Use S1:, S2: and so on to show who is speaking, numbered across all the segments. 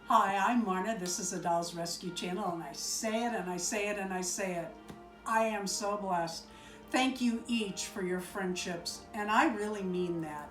S1: Hi, I'm Marna. This is the Dolls Rescue Channel, and I say it and I say it and I say it. I am so blessed. Thank you each for your friendships, and I really mean that.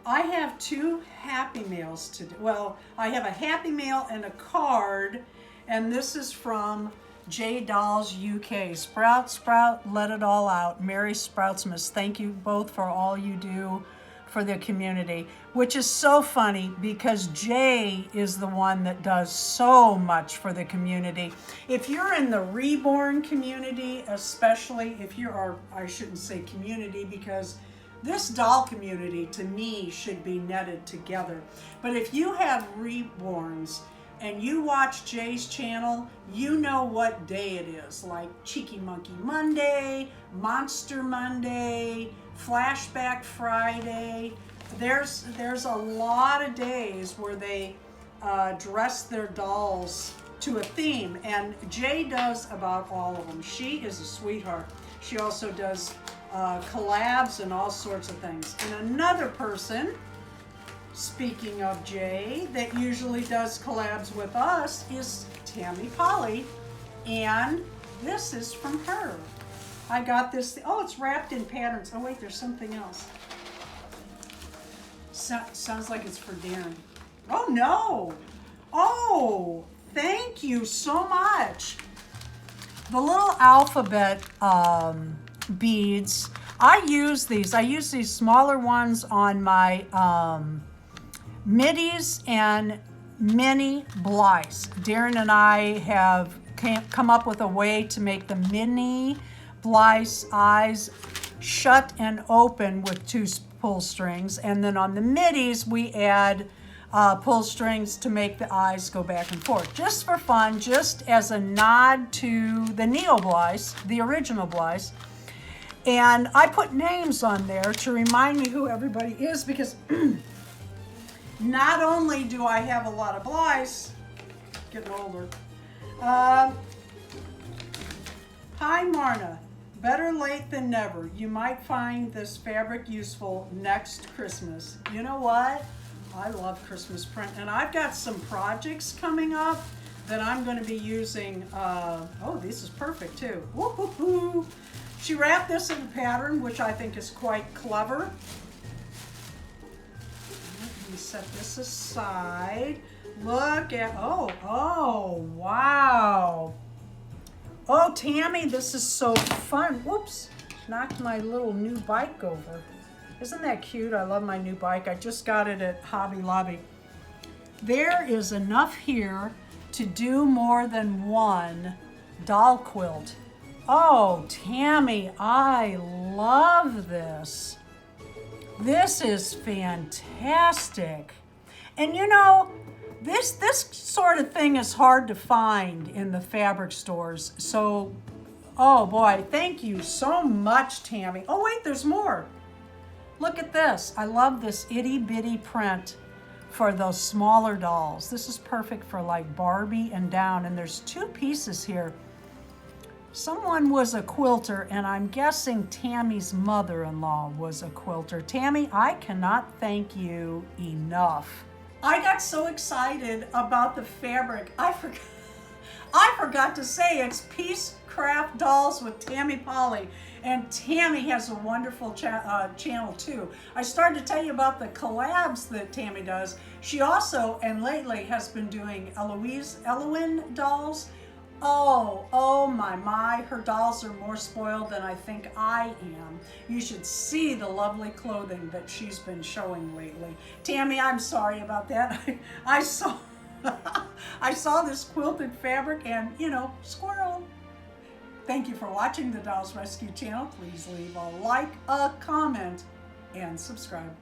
S1: I have two Happy Mails to do. Well, I have a Happy Mail and a card, and this is from J Dolls UK. Sprout, let it all out. Mary Sproutsmas, thank you both for all you do for the community, which is so funny because Jay is the one that does so much for the community. If you're in the reborn community, especially if you're, or I shouldn't say community, because this doll community to me should be netted together. But if you have reborns and you watch Jay's channel, you know what day it is, like Cheeky Monkey Monday, Monster Monday, Flashback Friday. There's a lot of days where they dress their dolls to a theme, and Jay does about all of them. She is a sweetheart. She also does collabs and all sorts of things. And another person, speaking of Jay, that usually does collabs with us is Tammy Polly, and this is from her. I got this, oh, it's wrapped in patterns. Oh wait, there's something else. Sounds like it's for Darren. Oh no! Oh, thank you so much. The little alphabet beads, I use these smaller ones on my middies and mini Blythes. Darren and I have come up with a way to make the mini Blythe's eyes shut and open with two pull strings, and then on the middies we add pull strings to make the eyes go back and forth, just for fun, just as a nod to the Neo Blythes, the original Blythes. And I put names on there to remind me who everybody is, because not only do I have a lot of Blythes, getting older. Hi Marna, better late than never. You might find this fabric useful next Christmas. You know what? I love Christmas print, and I've got some projects coming up that I'm going to be using. Oh, this is perfect too. Woo-hoo-hoo. She wrapped this in a pattern, which I think is quite clever. Let me set this aside. Look at, oh, wow. Oh, Tammy, this is so fun. Whoops, knocked my little new bike over. Isn't that cute? I love my new bike. I just got it at Hobby Lobby. There is enough here to do more than one doll quilt. Oh, Tammy, I love this. This is fantastic. And you know, this sort of thing is hard to find in the fabric stores. So, oh boy, thank you so much, Tammy. Oh wait, there's more. Look at this. I love this itty bitty print for those smaller dolls. This is perfect for like Barbie and down. And there's two pieces here. Someone was a quilter, and I'm guessing Tammy's mother-in-law was a quilter. Tammy, I cannot thank you enough. I got so excited about the fabric. I forgot to say it's Peace Craft Dolls with Tammy Polly. And Tammy has a wonderful channel too. I started to tell you about the collabs that Tammy does. She also, and lately, has been doing Eloise dolls. Oh my, her dolls are more spoiled than I think I am. You should see the lovely clothing that she's been showing lately. Tammy, I'm sorry about that. I saw I saw this quilted fabric and, you know, squirrel. Thank you for watching the Dolls Rescue channel. Please leave a like, a comment, and subscribe.